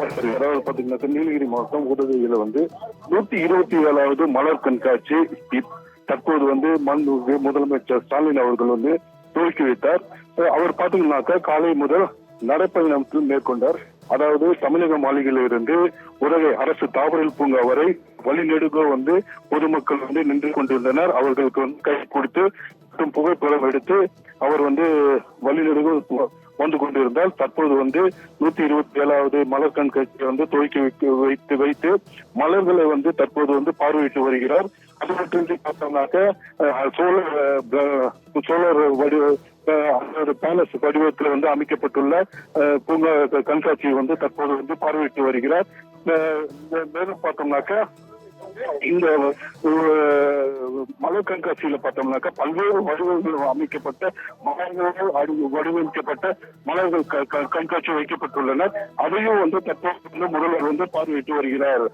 அதாவது பாத்தீங்கன்னா நீலகிரி மாவட்டம் உதகையில 127வது மலர் கண்காட்சி தற்போது முதலமைச்சர் ஸ்டாலின் அவர்கள் துவக்கி வைத்தார். அவர் பாத்தீங்கன்னாக்கா காலை முதல் நடைப்பயணத்தில் மேற்கொண்டார். அதாவது தமிழக மாளிகையிலிருந்து உதகை அரசு தாவரல் பூங்கா வரை வழிநெடுக பொதுமக்கள் நின்று கொண்டிருந்தனர். அவர்களுக்கு கை கொடுத்து மற்றும் புகைப்படம் எடுத்து அவர் வழிநெடுக வந்து கொண்டிருந்தால் தற்போது 127வது மலர் கண்காட்சியை துவக்கி வைத்து மலர்களை தற்போது பார்வையிட்டு வருகிறார். அது மட்டும் பார்த்தோம்னாக்க சோழர் பேலஸ் வடிவத்தில் அமைக்கப்பட்டுள்ள பூங்கா கண்காட்சியை தற்போது பார்வையிட்டு வருகிறார். மேலும் பார்த்தோம்னாக்க இந்த மலர் கண்காட்சியில பார்த்தோம்னாக்கா பல்வேறு வடிவங்கள் அமைக்கப்பட்ட வடிவமைக்கப்பட்ட மலர்கள் கண்காட்சி வைக்கப்பட்டுள்ளன. அதையும் தற்போது முதல்வர் பார்வையிட்டு வருகிறார்.